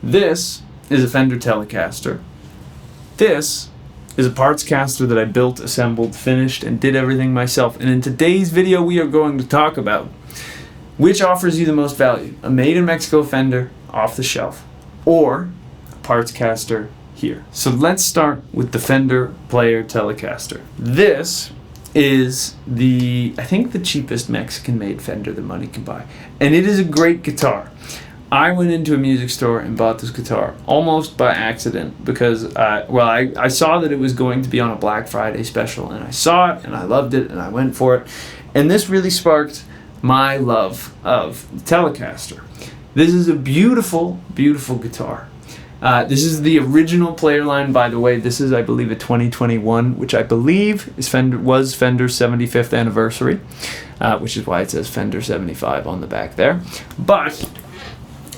This is a Fender Telecaster. This is a Partscaster that I built, assembled, finished, and did everything myself. And in today's video, we are going to talk about which offers you the most value: a made-in-Mexico Fender off the shelf, or a Partscaster here. So let's start with the Fender Player Telecaster. This is I think the cheapest Mexican-made Fender that money can buy. And it is a great guitar. I went into a music store and bought this guitar almost by accident because, I saw that it was going to be on a Black Friday special, and I saw it and I loved it and I went for it. And this really sparked my love of the Telecaster. This is a beautiful, beautiful guitar. This is the original player line, by the way. This is, I believe, a 2021, which I believe was Fender's 75th anniversary, which is why it says Fender 75 on the back there. But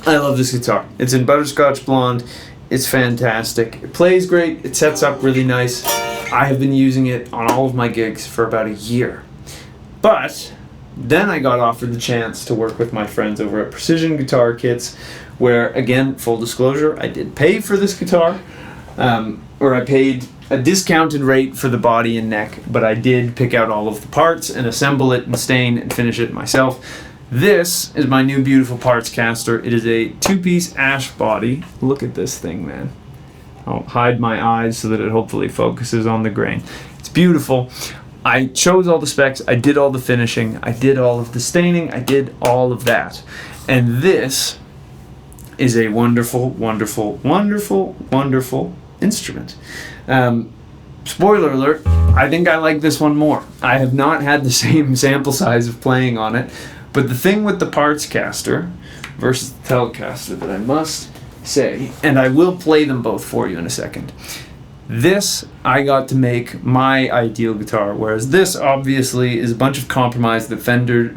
I love this guitar. It's in butterscotch blonde. It's fantastic. It plays great. It sets up really nice. I have been using it on all of my gigs for about a year. But then I got offered the chance to work with my friends over at Precision Guitar Kits, where, again, full disclosure, I did pay for this guitar, or I paid a discounted rate for the body and neck, but I did pick out all of the parts and assemble it and stain and finish it myself. This is my new beautiful Partscaster. It is a two-piece ash body. Look at this thing, man. I'll hide my eyes so that it hopefully focuses on the grain. It's beautiful. I chose all the specs. I did all the finishing. I did all of the staining. I did all of that. And this is a wonderful, wonderful, wonderful, wonderful instrument. Spoiler alert, I think I like this one more. I have not had the same sample size of playing on it. But the thing with the Partscaster versus the Telecaster that I must say, and I will play them both for you in a second, this I got to make my ideal guitar, whereas this obviously is a bunch of compromises that Fender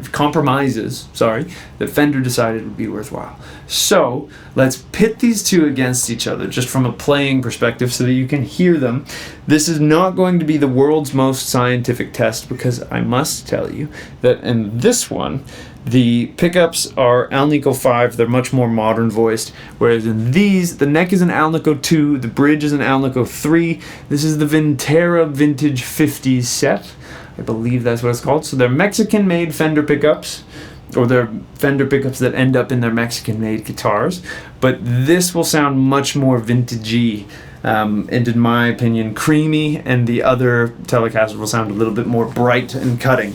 decided would be worthwhile. So let's pit these two against each other just from a playing perspective so that you can hear them. This is not going to be the world's most scientific test, because I must tell you that in this one, the pickups are Alnico 5, they're much more modern voiced, whereas in these, the neck is an Alnico 2, the bridge is an Alnico 3. This is the Vintera Vintage 50s set. I believe that's what it's called. So they're Mexican-made Fender pickups, or they're Fender pickups that end up in their Mexican-made guitars. But this will sound much more vintagey, and in my opinion, creamy, and the other Telecaster will sound a little bit more bright and cutting.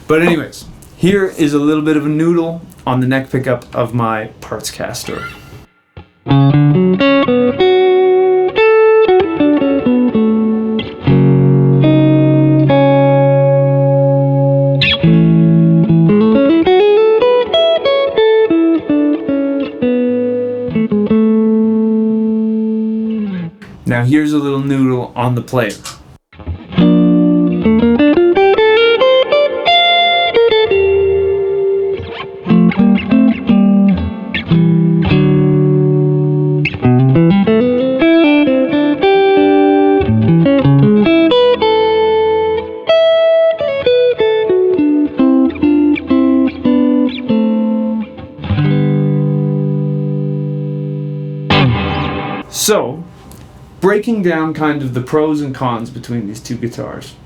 But anyways, here is a little bit of a noodle on the neck pickup of my Partscaster. Now here's a little noodle on the player. So, breaking down kind of the pros and cons between these two guitars,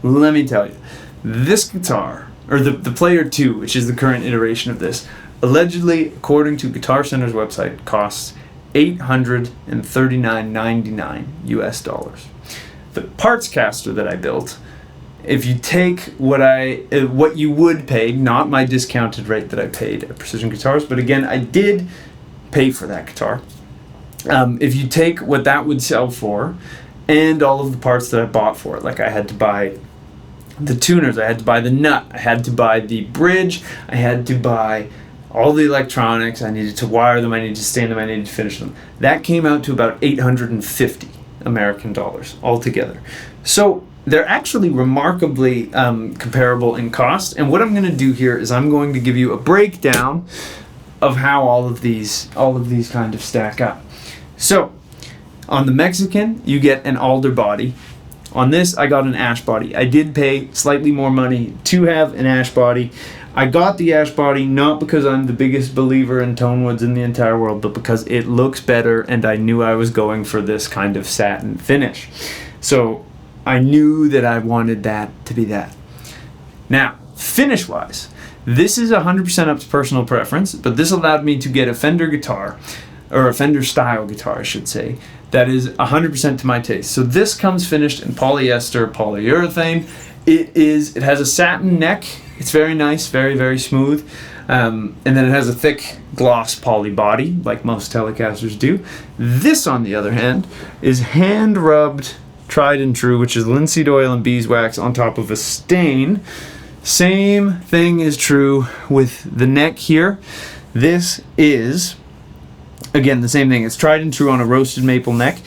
let me tell you, this guitar, or the Player 2, which is the current iteration of this, allegedly, according to Guitar Center's website, costs $839.99 US dollars. The Partscaster that I built, if you take what you would pay, not my discounted rate that I paid at Precision Guitars, but again, I did pay for that guitar. If you take what that would sell for and all of the parts that I bought for it, like I had to buy the tuners, I had to buy the nut, I had to buy the bridge, I had to buy all the electronics, I needed to wire them, I needed to stain them, I needed to finish them. That came out to about 850 American dollars altogether. So they're actually remarkably comparable in cost. And what I'm going to do here is I'm going to give you a breakdown of how all of these kind of stack up. So, on the Mexican, you get an alder body. On this, I got an ash body. I did pay slightly more money to have an ash body. I got the ash body not because I'm the biggest believer in tone woods in the entire world, but because it looks better and I knew I was going for this kind of satin finish. So I knew that I wanted that to be that. Now, finish-wise, this is 100% up to personal preference, but this allowed me to get a Fender guitar, or a Fender style guitar, I should say, that is 100% to my taste. So this comes finished in polyester, polyurethane. It has a satin neck. It's very nice, very, very smooth. And then it has a thick gloss poly body, like most Telecasters do. This, on the other hand, is hand-rubbed, tried and true, which is linseed oil and beeswax on top of a stain. Same thing is true with the neck here. This is, again, the same thing. It's tried and true on a roasted maple neck.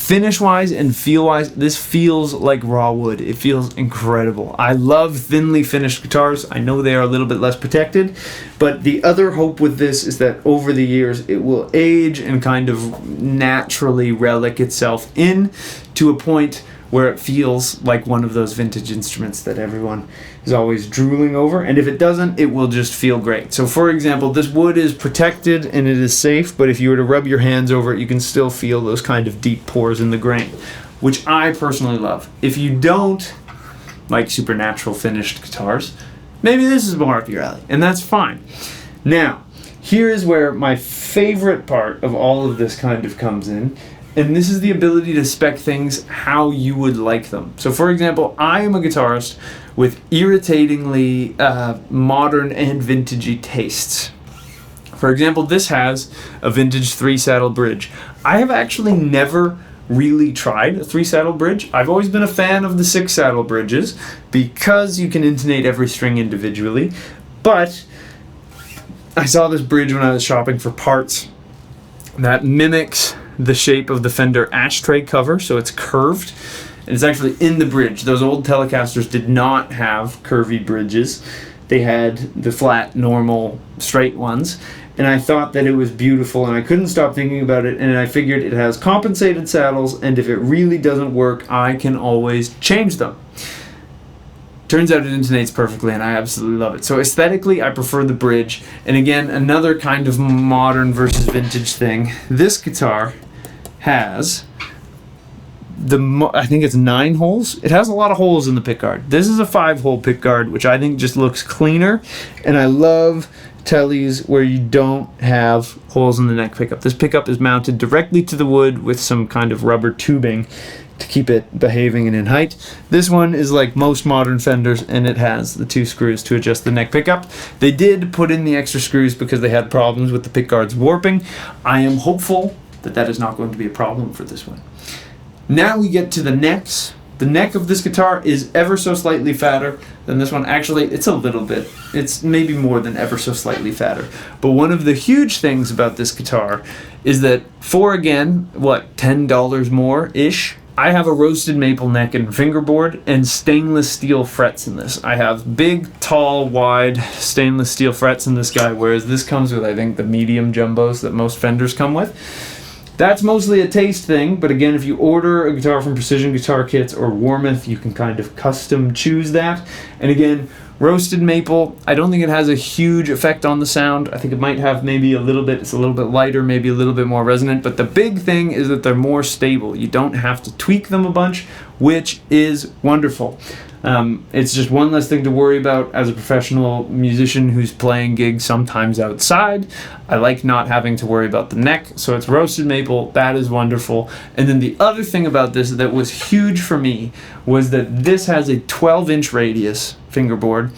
Finish-wise and feel-wise, this feels like raw wood. It feels incredible. I love thinly finished guitars. I know they are a little bit less protected, but the other hope with this is that over the years it will age and kind of naturally relic itself in to a point where it feels like one of those vintage instruments that everyone is always drooling over. And if it doesn't, it will just feel great. So for example, this wood is protected and it is safe, but if you were to rub your hands over it, you can still feel those kind of deep pores in the grain, which I personally love. If you don't like supernatural finished guitars, maybe this is more up your alley, and that's fine. Now, here is where my favorite part of all of this kind of comes in. And this is the ability to spec things how you would like them. So for example, I am a guitarist with irritatingly modern and vintagey tastes. For example, this has a vintage 3-saddle bridge. I have actually never really tried a 3-saddle bridge. I've always been a fan of the 6-saddle bridges because you can intonate every string individually. But I saw this bridge when I was shopping for parts that mimics the shape of the Fender ashtray cover, so it's curved, and it's actually in the bridge. Those old Telecasters did not have curvy bridges. They had the flat, normal, straight ones, and I thought that it was beautiful, and I couldn't stop thinking about it, and I figured it has compensated saddles, and if it really doesn't work, I can always change them. Turns out it intonates perfectly, and I absolutely love it. So aesthetically, I prefer the bridge. And again, another kind of modern versus vintage thing. This guitar has I think it's 9 holes. It has a lot of holes in the pickguard. This is a 5-hole pickguard, which I think just looks cleaner. And I love Tellies where you don't have holes in the neck pickup. This pickup is mounted directly to the wood with some kind of rubber tubing to keep it behaving and in height. This one is like most modern Fenders, and it has the 2 screws to adjust the neck pickup. They did put in the extra screws because they had problems with the pickguards warping. I am hopeful that that is not going to be a problem for this one. Now we get to the necks. The neck of this guitar is ever so slightly fatter than this one. Actually, it's a little bit. It's maybe more than ever so slightly fatter. But one of the huge things about this guitar is that for, again, what, $10 more-ish, I have a roasted maple neck and fingerboard and stainless steel frets in this. I have big, tall, wide stainless steel frets in this guy, whereas this comes with, I think, the medium jumbos that most Fenders come with. That's mostly a taste thing, but again, if you order a guitar from Precision Guitar Kits or Warmouth, you can kind of custom choose that. And again, roasted maple, I don't think it has a huge effect on the sound. I think it might have maybe a little bit, it's a little bit lighter, maybe a little bit more resonant, but the big thing is that they're more stable. You don't have to tweak them a bunch, which is wonderful. It's just one less thing to worry about as a professional musician who's playing gigs sometimes outside. I like not having to worry about the neck, so it's roasted maple. That is wonderful. And then the other thing about this that was huge for me was that this has a 12-inch radius fingerboard,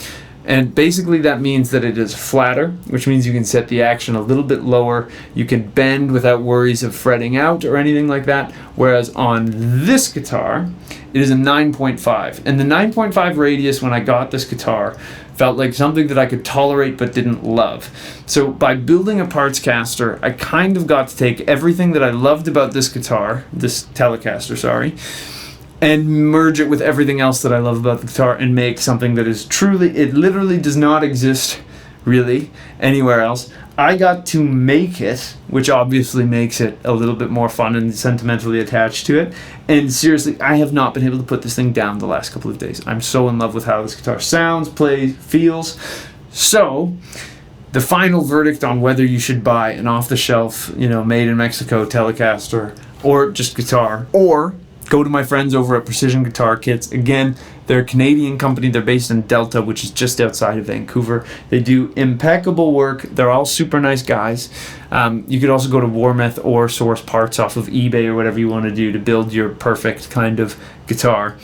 and basically that means that it is flatter, which means you can set the action a little bit lower. You can bend without worries of fretting out or anything like that, whereas on this guitar, it is a 9.5. And the 9.5 radius when I got this guitar felt like something that I could tolerate but didn't love. So by building a Partscaster, I kind of got to take everything that I loved about this guitar, this Telecaster, sorry, and merge it with everything else that I love about the guitar and make something that is truly, it literally does not exist really anywhere else. I got to make it, which obviously makes it a little bit more fun and sentimentally attached to it. And seriously, I have not been able to put this thing down the last couple of days. I'm so in love with how this guitar sounds, plays, feels. So, the final verdict on whether you should buy an off-the-shelf, made in Mexico Telecaster, or just guitar, or go to my friends over at Precision Guitar Kits. Again, they're a Canadian company. They're based in Delta, which is just outside of Vancouver. They do impeccable work. They're all super nice guys. You could also go to Warmouth or source parts off of eBay or whatever you want to do to build your perfect kind of guitar.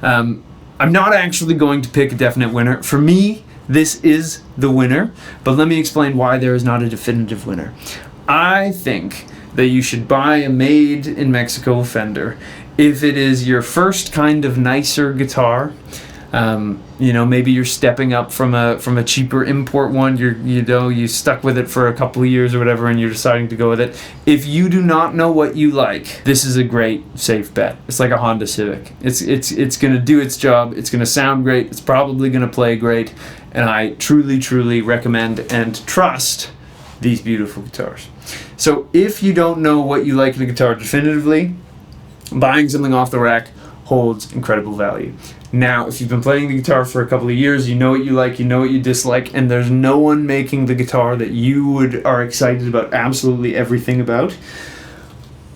I'm not actually going to pick a definite winner. For me, this is the winner, but let me explain why there is not a definitive winner. I think that you should buy a made in Mexico Fender if it is your first kind of nicer guitar. Maybe you're stepping up from a cheaper import one. You stuck with it for a couple of years or whatever, and you're deciding to go with it. If you do not know what you like, this is a great safe bet. It's like a Honda Civic. It's gonna do its job. It's gonna sound great. It's probably gonna play great, and I truly recommend and trust these beautiful guitars. So if you don't know what you like in a guitar definitively, buying something off the rack holds incredible value. Now, if you've been playing the guitar for a couple of years, you know what you like, you know what you dislike, and there's no one making the guitar that you are excited about absolutely everything about,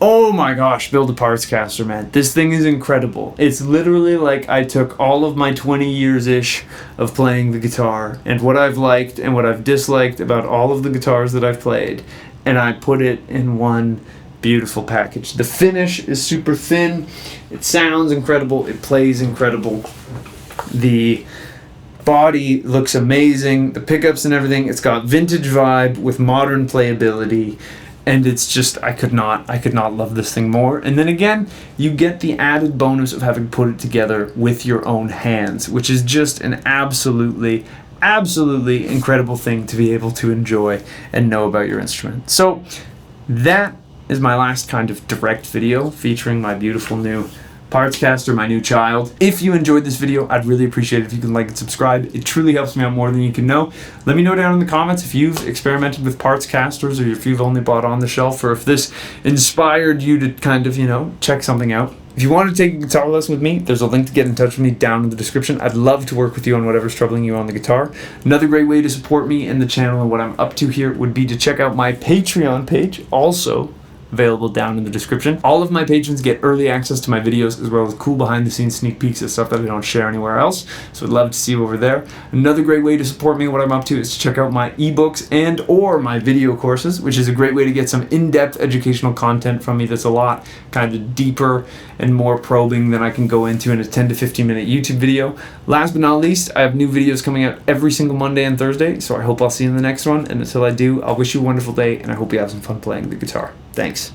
oh my gosh, build a Partscaster, man. This thing is incredible. It's literally like I took all of my 20 years-ish of playing the guitar and what I've liked and what I've disliked about all of the guitars that I've played, and I put it in one beautiful package. The finish is super thin. It sounds incredible. It plays incredible. The body looks amazing. The pickups and everything. It's got vintage vibe with modern playability. And it's just, I could not love this thing more. And then again, you get the added bonus of having put it together with your own hands, which is just an absolutely incredible thing to be able to enjoy and know about your instrument. So that is my last kind of direct video featuring my beautiful new Partscaster, my new child. If you enjoyed this video, I'd really appreciate it if you can like and subscribe. It truly helps me out more than you can know. Let me know down in the comments if you've experimented with Partscasters, or if you've only bought on the shelf, or if this inspired you to kind of, check something out. If you want to take a guitar lesson with me, there's a link to get in touch with me down in the description. I'd love to work with you on whatever's troubling you on the guitar. Another great way to support me and the channel and what I'm up to here would be to check out my Patreon page, also available down in the description. All of my patrons get early access to my videos, as well as cool behind the scenes sneak peeks of stuff that I don't share anywhere else. So I'd love to see you over there. Another great way to support me, what I'm up to, is to check out my ebooks and or my video courses, which is a great way to get some in-depth educational content from me that's a lot kind of deeper and more probing than I can go into in a 10 to 15 minute YouTube video. Last but not least, I have new videos coming out every single Monday and Thursday, so I hope I'll see you in the next one. And until I do, I'll wish you a wonderful day, and I hope you have some fun playing the guitar. Thanks.